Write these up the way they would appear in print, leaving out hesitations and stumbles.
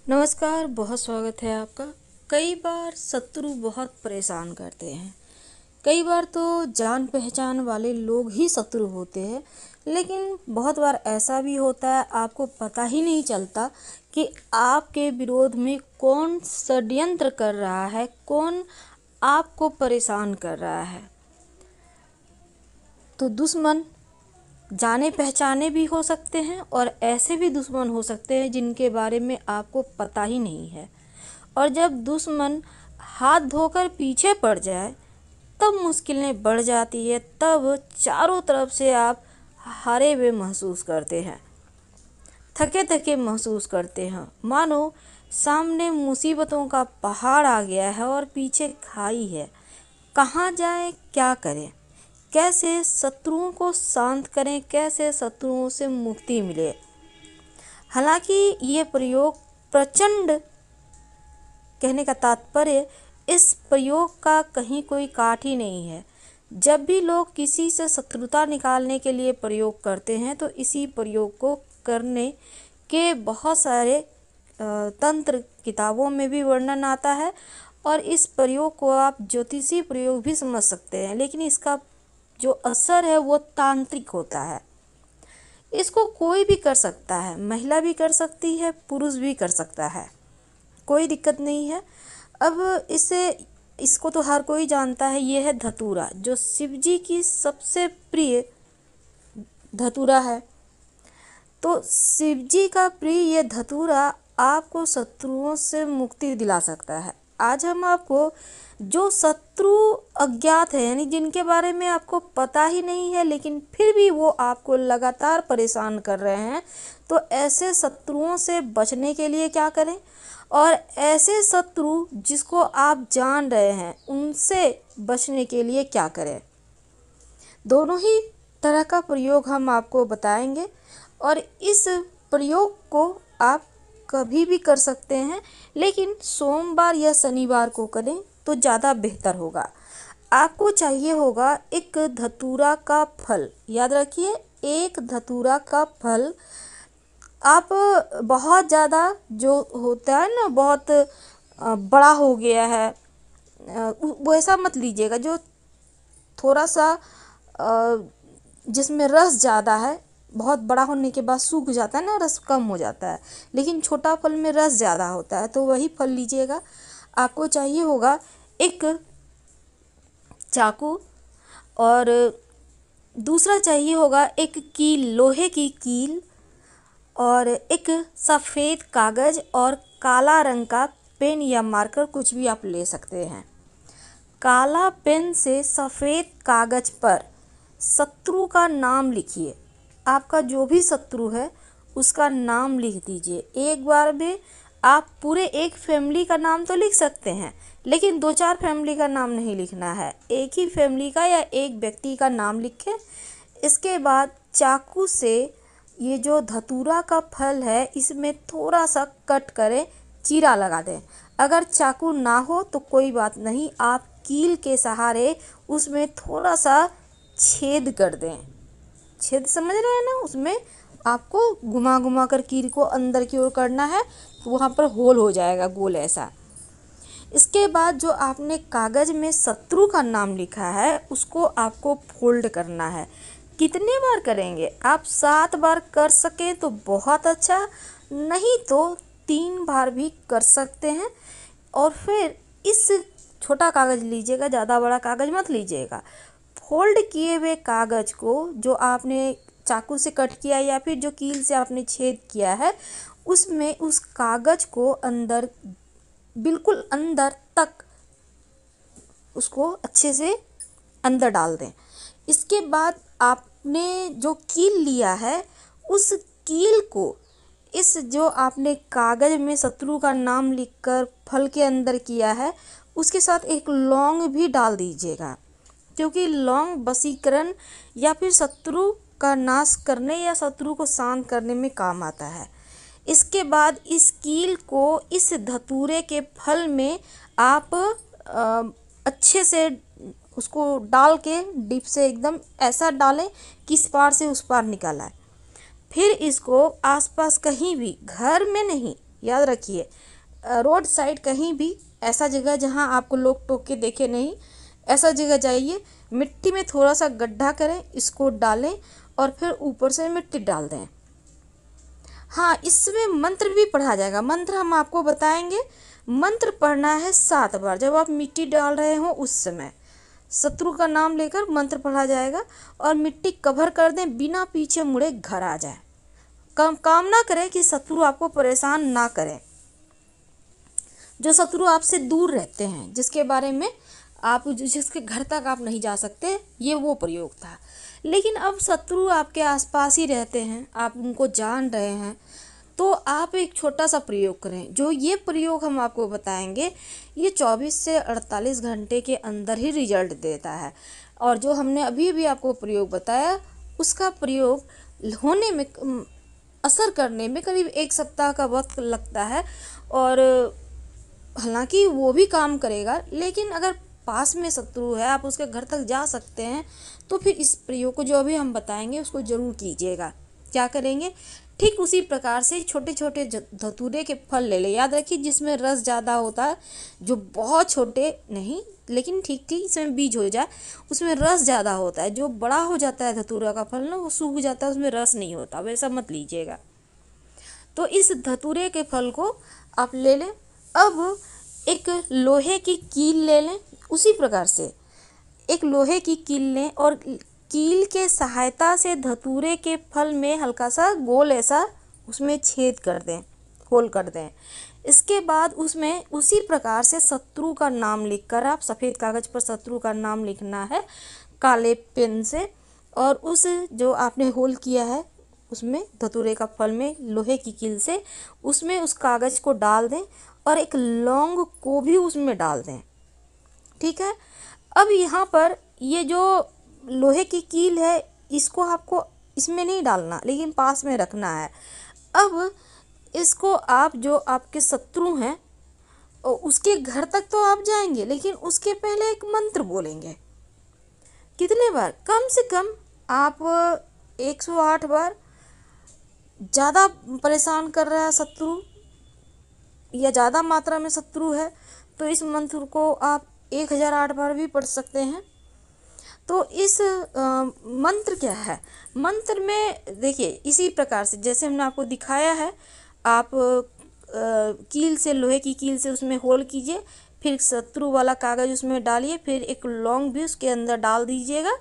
नमस्कार, बहुत स्वागत है आपका। कई बार शत्रु बहुत परेशान करते हैं। कई बार तो जान पहचान वाले लोग ही शत्रु होते हैं, लेकिन बहुत बार ऐसा भी होता है आपको पता ही नहीं चलता कि आपके विरोध में कौन षड्यंत्र कर रहा है, कौन आपको परेशान कर रहा है। तो दुश्मन जाने पहचाने भी हो सकते हैं और ऐसे भी दुश्मन हो सकते हैं जिनके बारे में आपको पता ही नहीं है। और जब दुश्मन हाथ धोकर पीछे पड़ जाए तब मुश्किलें बढ़ जाती है, तब चारों तरफ से आप हारे हुए महसूस करते हैं, थके थके महसूस करते हैं, मानो सामने मुसीबतों का पहाड़ आ गया है और पीछे खाई है। कहाँ जाएं, क्या करें, कैसे शत्रुओं को शांत करें, कैसे शत्रुओं से मुक्ति मिले। हालांकि ये प्रयोग प्रचंड कहने का तात्पर्य इस प्रयोग का कहीं कोई काठ ही नहीं है। जब भी लोग किसी से शत्रुता निकालने के लिए प्रयोग करते हैं तो इसी प्रयोग को करने के बहुत सारे तंत्र किताबों में भी वर्णन आता है और इस प्रयोग को आप ज्योतिषी प्रयोग भी समझ सकते हैं, लेकिन इसका जो असर है वो तांत्रिक होता है। इसको कोई भी कर सकता है, महिला भी कर सकती है, पुरुष भी कर सकता है, कोई दिक्कत नहीं है। अब इसको तो हर कोई जानता है, ये है धतूरा, जो शिव जी की सबसे प्रिय धतूरा है। तो शिव जी का प्रिय ये धतूरा आपको शत्रुओं से मुक्ति दिला सकता है। आज हम आपको जो शत्रु अज्ञात है, यानी जिनके बारे में आपको पता ही नहीं है लेकिन फिर भी वो आपको लगातार परेशान कर रहे हैं, तो ऐसे शत्रुओं से बचने के लिए क्या करें, और ऐसे शत्रु जिसको आप जान रहे हैं उनसे बचने के लिए क्या करें। दोनों ही तरह का प्रयोग हम आपको बताएंगे और इस प्रयोग को आप कभी भी कर सकते हैं, लेकिन सोमवार या शनिवार को करें तो ज़्यादा बेहतर होगा। आपको चाहिए होगा एक धतूरा का फल, याद रखिए, एक धतूरा का फल। आप बहुत ज़्यादा जो होता है ना, बहुत बड़ा हो गया है, वैसा मत लीजिएगा। जो थोड़ा सा जिसमें रस ज़्यादा है, बहुत बड़ा होने के बाद सूख जाता है ना, रस कम हो जाता है, लेकिन छोटा फल में रस ज़्यादा होता है, तो वही फल लीजिएगा। आपको चाहिए होगा एक चाकू और दूसरा चाहिए होगा एक कील, लोहे की कील, और एक सफ़ेद कागज़ और काला रंग का पेन या मार्कर, कुछ भी आप ले सकते हैं। काला पेन से सफ़ेद कागज़ पर शत्रु का नाम लिखिए। आपका जो भी शत्रु है उसका नाम लिख दीजिए। एक बार में आप पूरे एक फैमिली का नाम तो लिख सकते हैं, लेकिन 2-4 फैमिली का नाम नहीं लिखना है, एक ही फैमिली का या एक व्यक्ति का नाम लिखें। इसके बाद चाकू से ये जो धतूरा का फल है इसमें थोड़ा सा कट करें, चीरा लगा दें। अगर चाकू ना हो तो कोई बात नहीं, आप कील के सहारे उसमें थोड़ा सा छेद कर दें। छेद समझ रहे हैं ना, उसमें आपको घुमा घुमा कर कील को अंदर की ओर करना है, तो वहाँ पर होल हो जाएगा गोल ऐसा। इसके बाद जो आपने कागज़ में शत्रु का नाम लिखा है उसको आपको फोल्ड करना है। कितने बार करेंगे आप? 7 बार कर सकें तो बहुत अच्छा, नहीं तो 3 बार भी कर सकते हैं। और फिर इस छोटा कागज़ लीजिएगा, ज़्यादा बड़ा कागज़ मत लीजिएगा। फोल्ड किए हुए कागज़ को जो आपने चाकू से कट किया या फिर जो कील से आपने छेद किया है, उसमें उस कागज़ को अंदर, बिल्कुल अंदर तक उसको अच्छे से अंदर डाल दें। इसके बाद आपने जो कील लिया है उस कील को इस जो आपने कागज़ में शत्रु का नाम लिखकर फल के अंदर किया है उसके साथ एक लौंग भी डाल दीजिएगा, क्योंकि लौंग वशीकरण या फिर शत्रु का नाश करने या शत्रु को शांत करने में काम आता है। इसके बाद इस कील को इस धतूरे के फल में आप अच्छे से उसको डाल के डिप से एकदम ऐसा डालें कि इस पार से उस पार निकल आए। फिर इसको आसपास कहीं भी, घर में नहीं, याद रखिए, रोड साइड कहीं भी ऐसा जगह जहाँ आपको लोग टोक के देखे नहीं, ऐसा जगह जाइए, मिट्टी में थोड़ा सा गड्ढा करें, इसको डालें और फिर ऊपर से मिट्टी डाल दें। हाँ, इसमें मंत्र भी पढ़ा जाएगा। मंत्र हम आपको बताएंगे। मंत्र पढ़ना है 7 बार। जब आप मिट्टी डाल रहे हो उस समय शत्रु का नाम लेकर मंत्र पढ़ा जाएगा और मिट्टी कवर कर दें, बिना पीछे मुड़े घर आ जाए। कामना करें कि शत्रु आपको परेशान ना करें। जो शत्रु आपसे दूर रहते हैं, जिसके बारे में जिसके घर तक आप नहीं जा सकते, ये वो प्रयोग था। लेकिन अब शत्रु आपके आसपास ही रहते हैं, आप उनको जान रहे हैं, तो आप एक छोटा सा प्रयोग करें। जो ये प्रयोग हम आपको बताएंगे, ये 24 से 48 घंटे के अंदर ही रिजल्ट देता है। और जो हमने अभी भी आपको प्रयोग बताया, उसका प्रयोग होने में, असर करने में करीब 1 सप्ताह का वक्त लगता है। और हालांकि वो भी काम करेगा, लेकिन अगर पास में शत्रु है, आप उसके घर तक जा सकते हैं, तो फिर इस प्रयोग को जो अभी हम बताएंगे उसको ज़रूर कीजिएगा। क्या करेंगे, ठीक उसी प्रकार से छोटे छोटे धतूरे के फल ले ले। याद रखिए, जिसमें रस ज़्यादा होता है, जो बहुत छोटे नहीं लेकिन ठीक ठीक इसमें बीज हो जाए, उसमें रस ज़्यादा होता है। जो बड़ा हो जाता है धतूरा का फल ना, वो सूख जाता है, उसमें रस नहीं होता, वैसा मत लीजिएगा। तो इस धतूरे के फल को आप ले लें। अब एक लोहे की कील ले लें। उसी प्रकार से एक लोहे की कील लें और कील के सहायता से धतूरे के फल में हल्का सा गोल ऐसा उसमें छेद कर दें, होल कर दें। इसके बाद उसमें उसी प्रकार से शत्रु का नाम लिखकर, आप सफ़ेद कागज़ पर शत्रु का नाम लिखना है काले पेन से, और उस जो आपने होल किया है उसमें धतूरे का फल में लोहे की कील से, उसमें उस कागज़ को डाल दें और एक लौंग को भी उसमें डाल दें। ठीक है। अब यहाँ पर ये जो लोहे की कील है, इसको आपको इसमें नहीं डालना, लेकिन पास में रखना है। अब इसको आप, जो आपके शत्रु हैं, उसके घर तक तो आप जाएंगे, लेकिन उसके पहले एक मंत्र बोलेंगे। कितने बार? कम से कम आप 108 बार। ज़्यादा परेशान कर रहा है शत्रु या ज़्यादा मात्रा में शत्रु है, तो इस मंत्र को आप 1008 बार भी पढ़ सकते हैं। तो इस मंत्र क्या है? मंत्र में देखिए, इसी प्रकार से जैसे हमने आपको दिखाया है, आप कील से, लोहे की कील से उसमें होल कीजिए, फिर शत्रु वाला कागज़ उसमें डालिए, फिर एक लौंग भी उसके अंदर डाल दीजिएगा,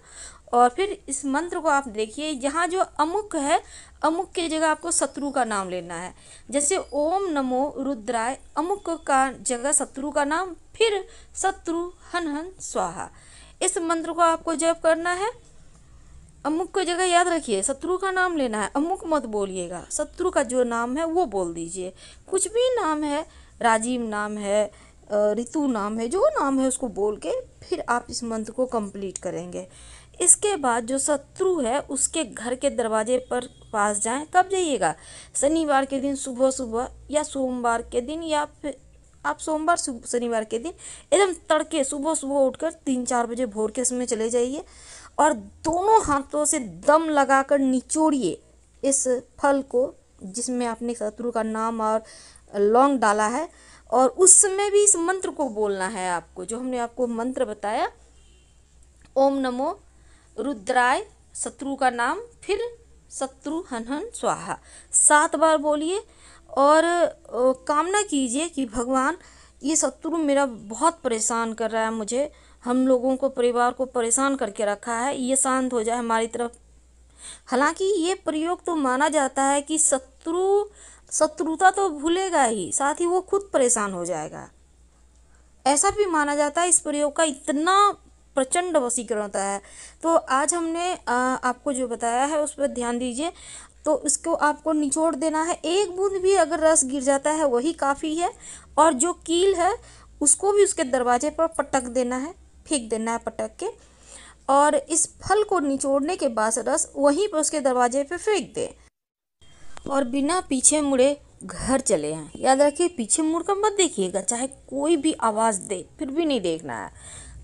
और फिर इस मंत्र को आप देखिए, यहाँ जो अमुक है, अमुक की जगह आपको शत्रु का नाम लेना है। जैसे ओम नमो रुद्राय, अमुक का जगह शत्रु का नाम, फिर शत्रु हन हन स्वाहा। इस मंत्र को आपको जप करना है। अमुक की जगह याद रखिए, शत्रु का नाम लेना है, अमुक मत बोलिएगा, शत्रु का जो नाम है वो बोल दीजिए। कुछ भी नाम है, राजीव नाम है, ऋतु नाम है, जो नाम है उसको बोल के फिर आप इस मंत्र को कंप्लीट करेंगे। इसके बाद जो शत्रु है उसके घर के दरवाजे पर पास जाएं। कब जाइएगा? शनिवार के दिन सुबह सुबह, या सोमवार के दिन, या फिर आप सोमवार शनिवार के दिन एकदम तड़के सुबह सुबह उठकर 3-4 बजे भोर के समय चले जाइए और दोनों हाथों से दम लगाकर निचोड़िए इस फल को, जिसमें आपने शत्रु का नाम और लौंग डाला है। और उस समय भी इस मंत्र को बोलना है आपको, जो हमने आपको मंत्र बताया, ओम नमो रुद्राय, शत्रु का नाम, फिर शत्रु हन हन स्वाहा, 7 बार बोलिए। और कामना कीजिए कि भगवान, ये शत्रु मेरा बहुत परेशान कर रहा है, मुझे, हम लोगों को, परिवार को परेशान करके रखा है, ये शांत हो जाए हमारी तरफ। हालांकि ये प्रयोग तो माना जाता है कि शत्रुता तो भूलेगा ही, साथ ही वो खुद परेशान हो जाएगा, ऐसा भी माना जाता है। इस प्रयोग का इतना प्रचंड वशीकरण होता है। तो आज हमने आपको जो बताया है उस पर ध्यान दीजिए। तो इसको आपको निचोड़ देना है, एक बूंद भी अगर रस गिर जाता है वही काफ़ी है। और जो कील है उसको भी उसके दरवाजे पर पटक देना है, फेंक देना है पटक के। और इस फल को निचोड़ने के बाद रस वहीं पर उसके दरवाजे पे फेंक दें और बिना पीछे मुड़े घर चले आए। याद रखिए, पीछे मुड़कर मत देखिएगा, चाहे कोई भी आवाज़ दे, फिर भी नहीं देखना है।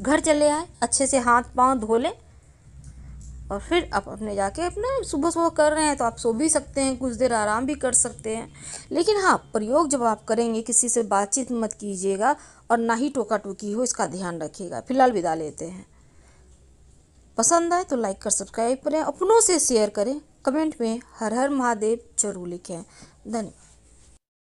घर चले आए, अच्छे से हाथ पांव धो लें, और फिर आप अपने जाके अपना सुबह सुबह कर रहे हैं तो आप सो भी सकते हैं, कुछ देर आराम भी कर सकते हैं। लेकिन हाँ, प्रयोग जब आप करेंगे किसी से बातचीत मत कीजिएगा और ना ही टोका टोकी हो, इसका ध्यान रखिएगा। फिलहाल विदा लेते हैं। पसंद आए तो लाइक कर सब्सक्राइब करें, अपनों से शेयर करें, कमेंट में हर हर महादेव जरूर लिखें। धन्यवाद।